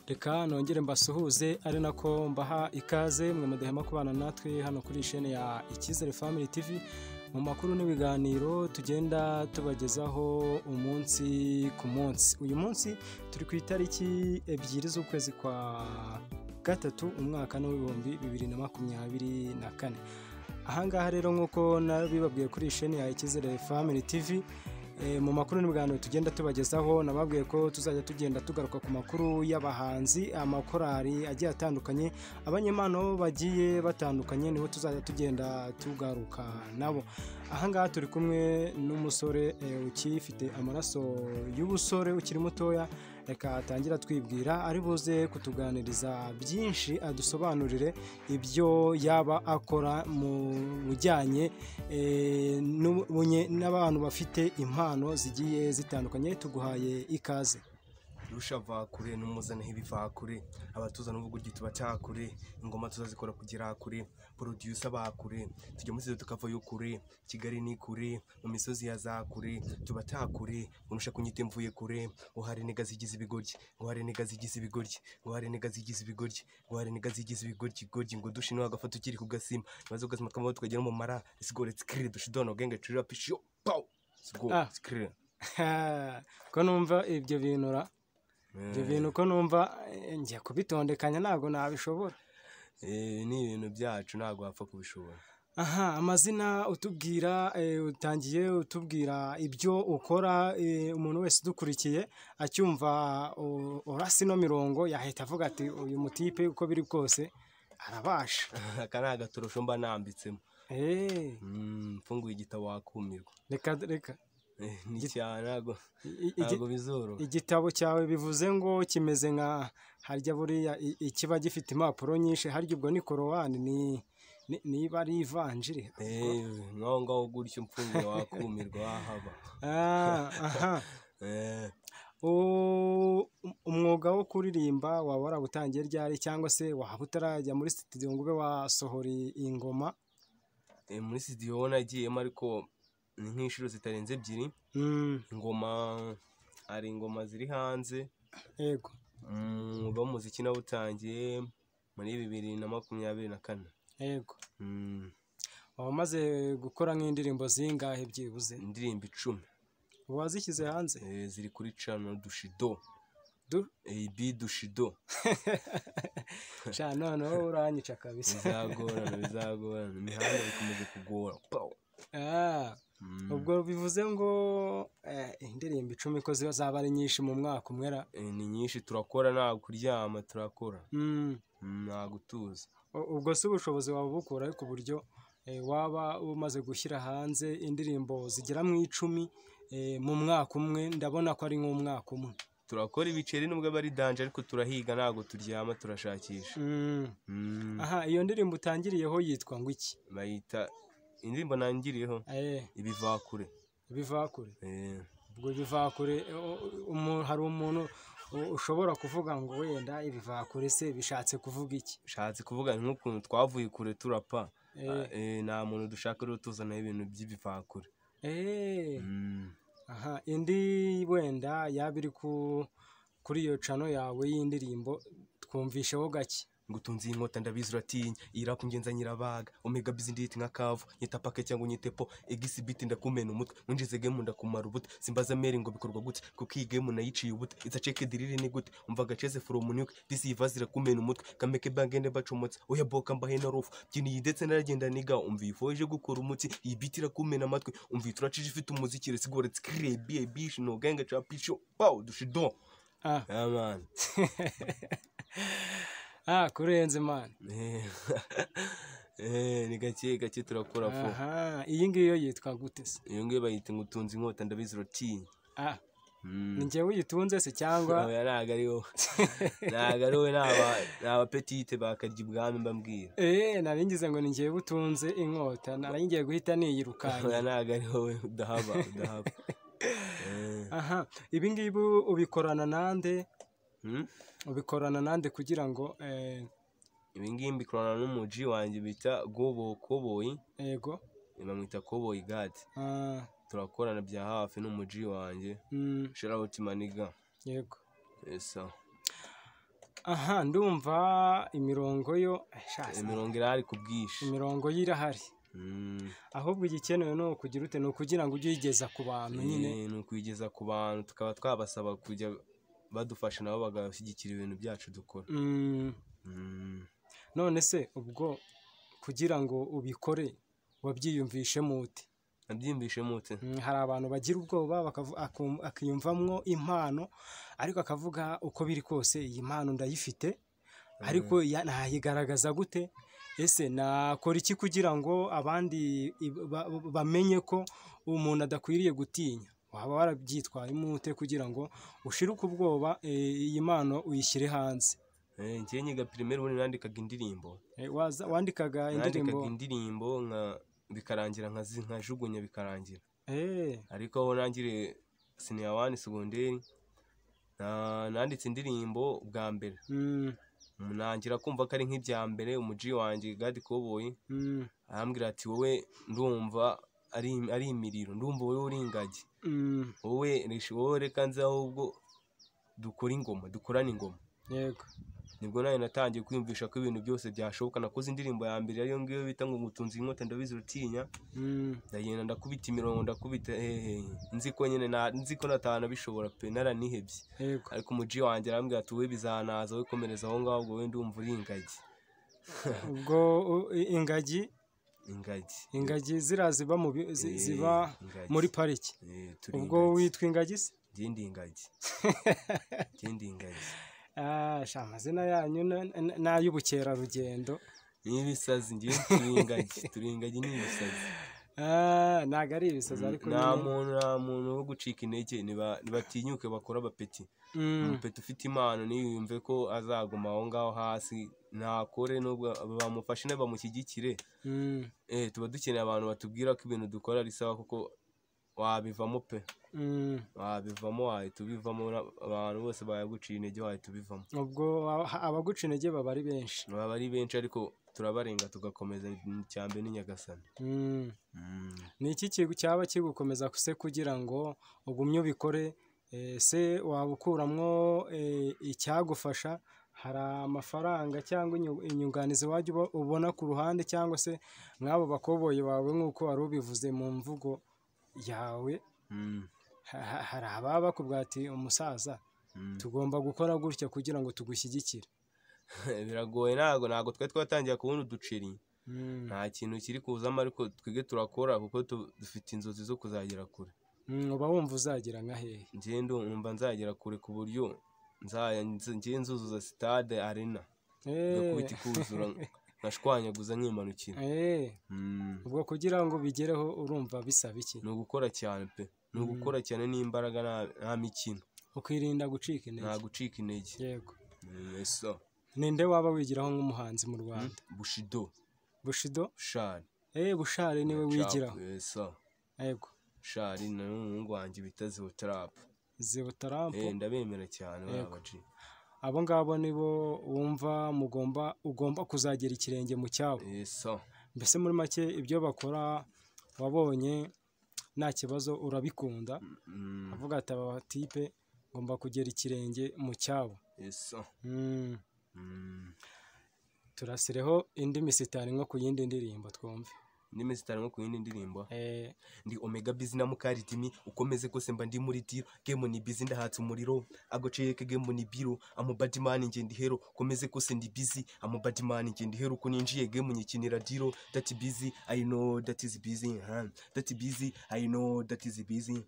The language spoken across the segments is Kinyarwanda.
Reka nongere mbasuhuze ari nako mbaha ikaze mwe mudahema kubana natwe hano kuri chaîne ya Icyizere Family TV mu makuru n'ibiganiro tugenda tubagezaho umunsi ku munsi. Uyu munsi turi ku itariki 2 z'ukwezi kwa gatatu umwaka w'ibihumbi 2024. Ahangaha rero nkuko nabibabwiye kuri chaîne ya Icyizere Family TV mu makuru n'ibiganiro tugenda tubagezaho nababwiye ko tuzajya tugenda tugaruka ku makuru y'abahanzi, amakorari agiye atandukanye, abanyempano bagiye batandukanye niho tuzajya tugenda tugaruka nabo. Ahangaha turi kumwe n'umusore ukifite amaraso y'ubusore ukiri mutoya. Reka atangira twibwira ari buze kutuganiriza byinshi adusobanurire ibyo yaba akora mu bujyanye n'abantu bafite impano zigiye zitandukanye. Tuguhaye ikaze. Rusha vakure n'umuzana ibivakure, abatuzana uvuga tuba cyakure, ingoma tuzazikora kugira kure, producer bakure, tujye musize tukava y'ukure, Kigali ni kure, mu misozi ya zakure, tuba takure, unusha kunyite mvuye kure, uhari nega zigize ibigoryi, uhari nega zigize ibigoryi, uhari nega zigize ibigoryi, uhari nega zigize ibigoryi goryi ngo dushino agafata ukiri ku gasima, maze ugasima twamwe tukagera mu mara, isigore tsikire dushidono genge trira pisho, pow, sigo tsikire. Ko numva ibyo bintu ibyo bintu ko numva ngiye kubitondekanya ntabwo nabishobora. Ni ibintu byacu ntabwo wapfa kubishobora. Aha, amazina utubwira, utangiye utubwira ibyo ukora, umuntu wese udukurikiye acyumva urasi no mirongo yahita avuga ati uyu mutipe uko biri bwose arabasha. Aka ni agatorosho mba nambitsemo. Mfunguye igitabo wakumirwa. Reka ni cyane ntabwo bizoro. Igitabo cyawe bivuze ngo kimeze nka harya buriya ikiba gifite impapuro nyinshi, harya ubwo ni korowani niba ari ivanjiri. Ngaho ngaho gutyo mfunguye wakumirwa wahaba. Aha. Umwuga wo kuririmba waba warabutangiye ryari, cyangwa se waba utarajya muri studio ngo ube wasohora ingoma? Muri studio nagiyemo ariko ni nk'inshuro zitarenze 2. Ingoma ari ingoma ziri hanze. Yego. Umuziki nawutangiye muri 2024. Yego. Wamaze gukora nk'indirimbo zingahe byibuze? Indirimbo 10. Wazishyize hanze? Ziri kuri channel Dushido. Dushido. Sha none uranyica kabisa. Bizagorana imihanda bikomeje kugora. Ubwo bivuze ngo indirimbo 10 ko zaba ari nyinshi mu mwaka umwera? Ni nyinshi, turakora nta kuryama, turakora nta gutuza. Ubwo si ubushobozi waba bukura ku buryo waba umaze gushyira hanze indirimbo zigera mu 10 mu mwaka umwe? Ndabona ko ari nk'umwaka umwe. Turakora ibiceri nubwo bari danje ariko turahiga ntago turyama, turashakisha. Aha, iyo ndirimbo utangiriyeho yitwa ngo iki? Bayita indirimbo nangiriyeho ibivakure. Ibivakure. Ubwo ibivakure hari umuntu ushobora kuvuga ngo wenda ibivakure se bishatse kuvuga iki? Bishatse kuvuga nk'ukuntu twavuye kure turapa. Nta muntu dushaka rero tuzana ibintu by'ibivakure. Aha, indi wenda yabiri kuri iyo channel yawe y'indirimbo twumvisheho gake. Ngutunzi inkota ndabizi uratinya, irapa ngenza nyirabaga, omega busy nditi nka kavu, nyita pake cyangwa nyitepo, exhibit ndakumena umutwe, unjize game ndakumara ubute, simbaza meri ngo bikorwa gute, kuko iyi game nayiciye ubute, iza check diriri ni gute, umva gaceze from nuke, this ivazira kumena umutwe, kameke bangende bacomotse, oya boka mbahe na rofu, byini ndetse naragenda niga, umva ifoje gukora umuti, ibitira kumena amatwe, umva turacije ifite umuziki resigore tskre bish no genge cha pisho, pow Dushido. Man. Kurenze man. Ni gake turakora fo. Aha, iyi ngiyo yitwa gute se? Iyo ngiyo bayita ngutunzi inkota ndabizi uratinya. Ni njye uyitunze se cyangwa? Ntago ari wowe. Ntago ari wowe, n'aba petite bakarya ibwami mbambwira. Nari ngize ngo ni njye utunze inkota, nari ngiye guhita niyirukanye. Ntago ari wowe, udahaba. Aha, ibi ngibi ubikorana nande? Ubikorana nande kugira ngo ibi ngibi mbikorana n'umuji wanjye bita Koboyi. Yego. Bamwita Koboyi God. Turakorana bya hafi n'umuji wanjye. Shout out Maniga. Yego. Esa. aha ndumva imirongo yo imirongo irahari ku bwinshi. imirongo yo irahari, ahubwo igikenewe ni ukugira ute, ni ukugira ngo ujye uyigeza ku bantu nyine. ni ukuyigeza ku bantu, tukaba twabasaba kujya badufasha nabo bagashyigikira ibintu byacu dukora. none se ubwo kugira ngo ubikore wabyiyumvishemo ute? nabyiyumvishemo ute? hari abantu bagira ubwoba akiyumvamwo impano, ariko akavuga uko biri kose iyi mpano ndayifite, ariko nayigaragaza gute? ese nakora iki kugira ngo abandi bamenye ko umuntu adakwiriye gutinya? waba warabyitwayemo ute kugira ngo ushiruke ubwoba iyi mpano uyishyire hanze? njye nyiga primaire ubundi nandikaga indirimbo. wandikaga indirimbo bikarangira nkajugunya bikarangira. ariko aho nangire senior 1 segonderi nanditse indirimbo bwa mbere, nangira kumva ko ari nk'ibya mbere. umuji wanjye Gadi Koboyi arambwira ati wowe ndumva ari imiriro, ndumva wowe uri ingagi, wowe reka nze ahubwo dukorane ingoma. yego, nibwo nawe natangiye kwiyumvisha ko ibintu byose byashoboka. nakoze indirimbo ya mbere ariyo ngiyo bita ngo ngutunze inkota ndabizi urutinya, ndagenda ndakubita imirongo, ndakubita nzi ko natahana bishobora pe, naranihebye. ariko umuji wanjye arambwira ati wowe bizanaza, wowe komereza aho ngaho, ubwo wowe ndumva uri ingagi. ubwo ingagi ziriya ziba muri pariki, ubwo witwa ingagi se? ngende ingagi. amazina yanyu ni ay'ubukerarugendo. n'ibisazi, ngiye turi ingagi n'ibisazi. ntabwo ari ibisazi, ariko nta muntu wo gucika intege, ntibatinyuke bakora abapeti. umupeti ufite impano niyumve ko azaguma aho ngaho hasi, ntakore, nubwo bamufashe bamushyigikire. tuba dukeneye abantu batubwira ko ibintu dukora ari sawa, kuko wabivamo pe, wabivamo, wahita ubivamo. abantu bose bayaguciye intege wahita ubivamo. ubwo abaguca intege baba ari benshi, ariko turabarenga tugakomeza. icyambe ni Nyagasani. ni iki cyaba kigukomeza se kugira ngo ugumye ubikore? se waba ukuramwo icyagufasha? hari amafaranga cyangwa inyunganizi wajya ubona ku ruhande, cyangwa se nk'abo bakoboyi bawe nk'uko wari ubivuze mu mvugo yawe, hari ababa bakubwira ati umusaza tugomba gukora gutya kugira ngo tugushyigikire? biragoye, ntabwo twe twatangiye kubona uduceri, nta kintu kiri kuzamo, ariko twige turakora kuko dufite inzozi zo kuzagera kure. uba wumva uzagera nka hehe? njye ndumva nzagera kure ku buryo njye nzuzuza stade arena, ngakubita ikuzura nkashwanyaguza nkimanukira. ubwo kugira ngo bigereho urumva bisaba iki? ni ugukora cyane pe, ni ugukora cyane n'imbaraga, nta mikino. ukirinda gucika intege. nta gucika intege. yego. ninde waba wigiraho nk'umuhanzi mu Rwanda? Bushido. Bushari. Bushari niwe wigiraho. yego. Bushari ni umuhungu wanjye bita Zewotarapu. ndabemera cyane babaci. abo ngabo nibo wumva ugomba kuzagera ikirenge mu cyabo. mbese muri make ibyo bakora wabonye nta kibazo, urabikunda, avuga ati aba batipe ngomba kugera ikirenge mu cyabo. turasireho indi misitari nko ku yindi ndirimbo twumve. ndimi zitari nko ku yindi ndirimbo. ndi Omega Busy na Mukaritimi, ukomeze kose mba ndi muri tiro, game ni busy ndahatse umuriro, agoceke game ni biro, amo bad man nge ndi hero, ukomeze kose ndi busy, amo bad man nge ndi hero, kuninjiye game nyikinira diro, that busy I know that is busy, that busy I know that is busy,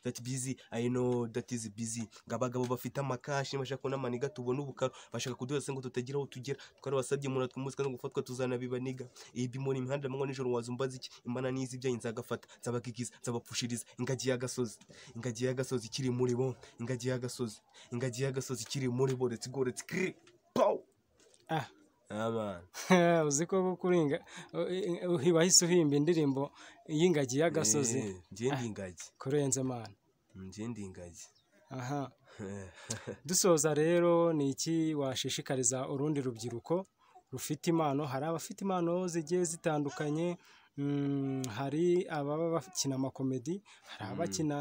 that busy I know that is busy. ngabagabo bafite amakashi bashaka na maniga tubona ubukaro, bashaka kuduhase ngo tutagira aho tugera, twarabasabye umuntu twumuzika no gufatwa tuzanabibaniga. ibi muri imihanda mwo nijoro wazumbaza iki, imana nizi ibyo nzagafata, nzabagigiza, nzabapfushiriza. ingagi y'agasozi kiri muri bo, ingagi y'agasozi kiri muri bo, let's go pow. uzi ko kuringa wahise uhimba indirimbo y'ingagi y'agasozi. ngende ingagi kurenze mana, ngende ingagi. dusoza rero, ni iki washishikariza urundi rubyiruko rufite impano? hari abafite impano zigiye zitandukanye, hari ababa bakina amakomedi, hari abakina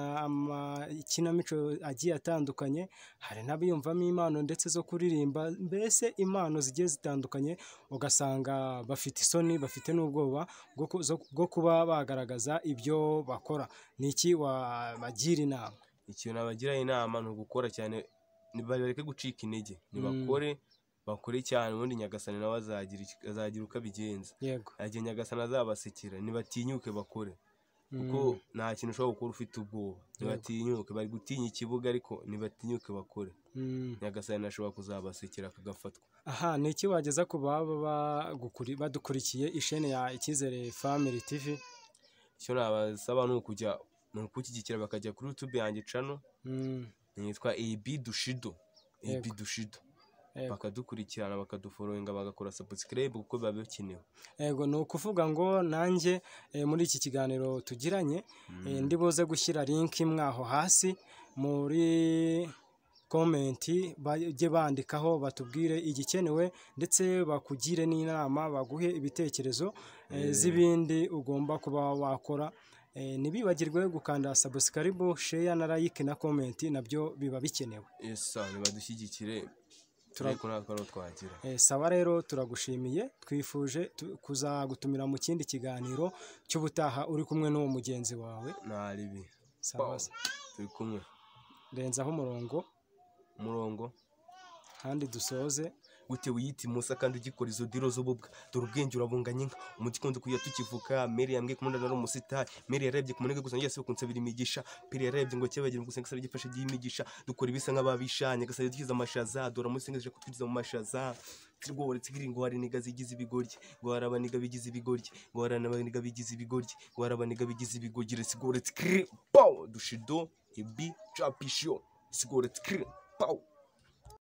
ikinamico agiye atandukanye, hari n'abiyumvamo impano ndetse zo kuririmba, mbese impano zigiye zitandukanye, ugasanga bafite isoni, bafite n'ubwoba bwo kuba bagaragaza ibyo bakora. Ni iki wabagira inama? Ikintu nabagira inama ni ugukora cyane, bareke gucika intege, bakore cyane, ubundi Nyagasani nawe azagira uko abigenza. Yego. Agiye Nyagasani azabasekera, ntibatinyuke bakore, kuko nta kintu ushobora gukora ufite ubwoba. Ntibatinyuke, bari gutinya ikibuga ariko ntibatinyuke bakore. Nyagasani ashobora kuzabasekera akagafatwa. Aha, ni iki wageza ku baba badukurikiye isheni ya Icyizere Family TV? Icyo nabasaba ni ukujya mu gushyigikira, bakajya kuri YouTube yanjye channel, nitwa AB Dushido. Bakadukurikirana, bakadufollowinga, bagakora subscribe kuko biba bikenewe. Yego, ni ukuvuga ngo nanjye muri iki kiganiro tugiranye ndibuze gushyira link imwe aho hasi muri komenti, bajye bandikaho batubwire igikenewe ndetse bakugire n'inama, baguhe ibitekerezo z'ibindi ugomba kuba wakora. Ntibibagirwe gukanda subscribe, share na like na comment, nabyo biba bikenewe. Nibadushyigikire twagira. Sawa rero, turagushimiye, twifuje kuzagutumira mu kindi kiganiro cy'ubutaha uri kumwe n'uwo mugenzi wawe. Naribi. Sawa. Turi kumwe. Renzaho umurongo kandi dusoze. Gute wiyita Musa kandi ugikora izo diro z'ububwa, dore ubwenge urabunganya inka, umuti kundi kuya tukivuka. Mary yambwiye ko ndana ari umusitari, Mary yarebye ku munega gusa ngese kunsabira imigisha, Piri yarebye ngo cyebagira gusa ngisabye gifashe y'imigisha, dukora ibisa nk'ababishanye, gasabye dukiza amashaza, dore musengeje kutwiza mu mashaza. Tirwore tigiri ngo hari niga zigize ibigoryi, ngo harabaniga bigize ibigoryi, ngo harabaniga bigize ibigoryi, ngo harabaniga bigize ibigoryi, sigore tikri pow Dushido ebi chapisho sigore tikri pow.